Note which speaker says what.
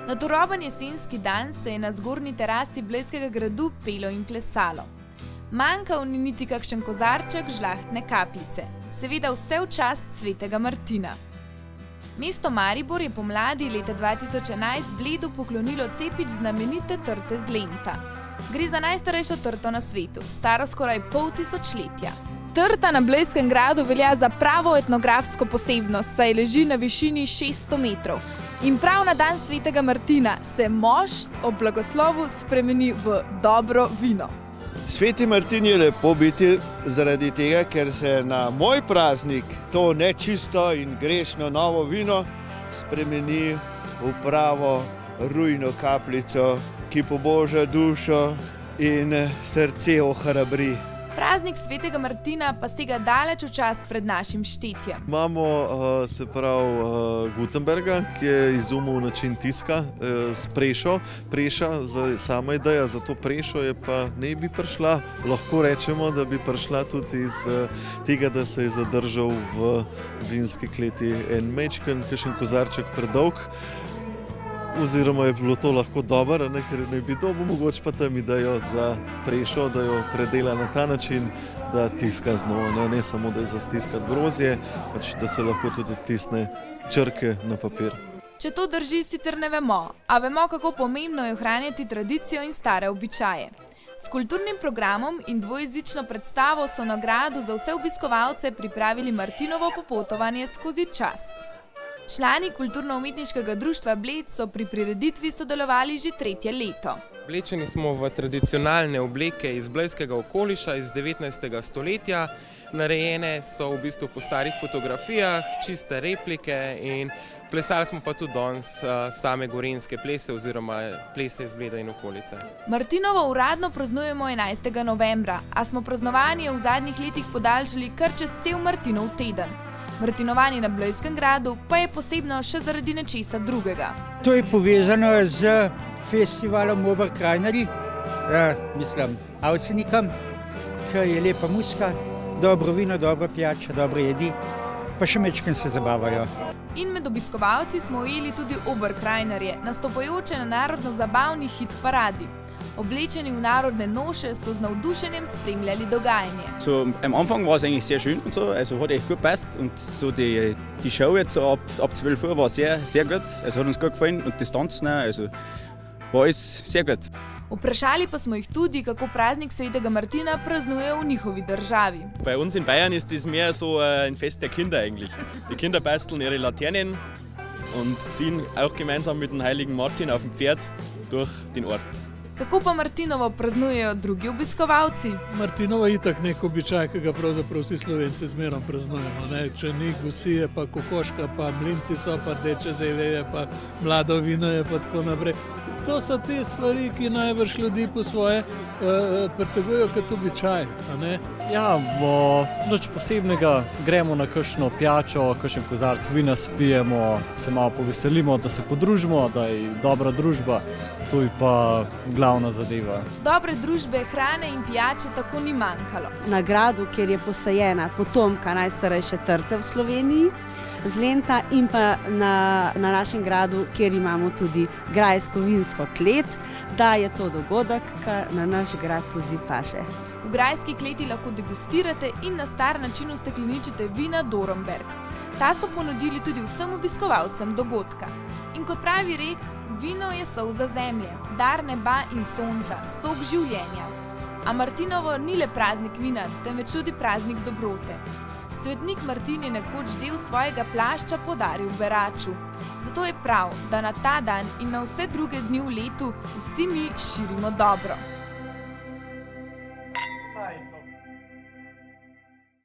Speaker 1: Na turoben jesenski dan se je na zgornji terasi Blejskega gradu pelo in plesalo. Manjkal ni niti kakšen kozarček žlahtne kapljice, seveda vse v čast svetega Martina. Mesto Maribor je pomladi leta 2011 Bledu poklonilo cepič znamenite trte z Lenta. Gre za najstarejšo trto na svetu, staro skoraj pol tisočletja. Trta na Blejskem gradu velja za pravo etnografsko posebnost, saj leži na višini 600 metrov. In prav na dan svetega Martina se mošt ob blagoslovu spremeni v dobro vino.
Speaker 2: Sveti Martin je lepo biti zaradi tega, ker se na moj praznik to nečisto in grešno novo vino spremeni v pravo rujno kapljico, ki poboža dušo in srce ohrabri.
Speaker 1: Praznik svetega Martina pa sega daleč v čas pred našim štetjem.
Speaker 3: Imamo Gutenberga, ki je izumil način tiska s prešo. Sama ideja za to prešo je pa ne bi prišla. Lahko rečemo, da bi prišla tudi iz tega, da se je zadržal v vinski kleti en mečken, kakšen kozarček predolg. Oziroma je bilo to lahko dobro, ker ne bi dobil mogoče pa tam idejo za prešo, da jo predela na ta način, da tiska znova, ne samo da je za stiskati grozdje, pač da se lahko tudi tisne črke na papir.
Speaker 1: Če to drži, sicer ne vemo, a vemo, kako pomembno je ohranjati tradicijo in stare običaje. S kulturnim programom in dvojezično predstavo so na gradu za vse obiskovalce pripravili Martinovo popotovanje skozi čas. Člani Kulturno-umetniškega društva Bled so pri prireditvi sodelovali že 3. leto.
Speaker 4: Oblečeni smo v tradicionalne obleke iz blejskega okoliša iz 19. stoletja. Narejene so v bistvu po starih fotografijah, čiste replike in plesali smo pa tudi danes same gorenjske plese oziroma plese iz Bleda in okolice.
Speaker 1: Martinovo uradno praznujemo 11. novembra, a smo praznovanje v zadnjih letih podaljšali kar čez cel Martinov teden. Martinovanje na Blejskem gradu pa je posebno še zaradi nečesa drugega.
Speaker 5: To je povezano z festivalom Oberkrajnarji, Avsenikom, ki je lepa muska, dobro vino, dobra pijača, dobro jedi, pa še mečken se zabavajo.
Speaker 1: In med obiskovalci smo ujeli tudi Oberkrajnarje, nastopajoče na narodno-zabavni hit paradi. Oblečeni v narodne noše so z navdušenjem spremljali dogajanje.
Speaker 6: So am Anfang war es eigentlich sehr schön und so, also hat echt gut passt und so die Show jetzt so ab 12 Uhr war sehr gut, also hat uns gut gefallen und das Tanzen, also war alles sehr gut.
Speaker 1: Vprašali pa smo jih tudi, kako praznik svetega Martina praznujejo v njihovi državi.
Speaker 7: Bei uns in Bayern ist das mehr so ein Fest der Kinder eigentlich. Die Kinder basteln ihre Laternen und ziehen auch gemeinsam mit dem heiligen Martin auf dem Pferd durch den Ort.
Speaker 1: Kako pa Martinovo praznujejo drugi obiskovalci?
Speaker 8: Martinovo je itak nek običaj, ki ga pravzaprav vsi Slovenci zmerom praznujemo. Če ni gusije, pa kokoška, pa mlinci so, pa rdeče zelje je, pa mlado vino je, pa tako naprej. To so te stvari, ki najbrž ljudi po svoje pretegujejo kot običaj.
Speaker 9: Ja, nič posebnega, gremo na kakšno pijačo, kakšen kozarc vina spijemo, se malo poveselimo, da se podružimo, da je dobra družba. To je pa glavna zadeva.
Speaker 1: Dobre družbe, hrane in pijače tako ni manjkalo.
Speaker 10: Na gradu, kjer je posajena potomka najstarejše trte v Sloveniji, z Lenta, in pa na našem gradu, kjer imamo tudi grajsko vinsko klet, da je to dogodek, ki na naš grad tudi paše.
Speaker 1: V grajski kleti lahko degustirate in na star način ustekleničite vina Dornberg. Ta so ponudili tudi vsem obiskovalcem dogodka. In kot pravi rek, vino je solza zemlje, dar neba in sonca, sok življenja. A Martinovo ni le praznik vina, temveč tudi praznik dobrote. Svetnik Martin je nekoč del svojega plašča podaril beraču. Zato je prav, da na ta dan in na vse druge dni v letu vsi mi širimo dobro.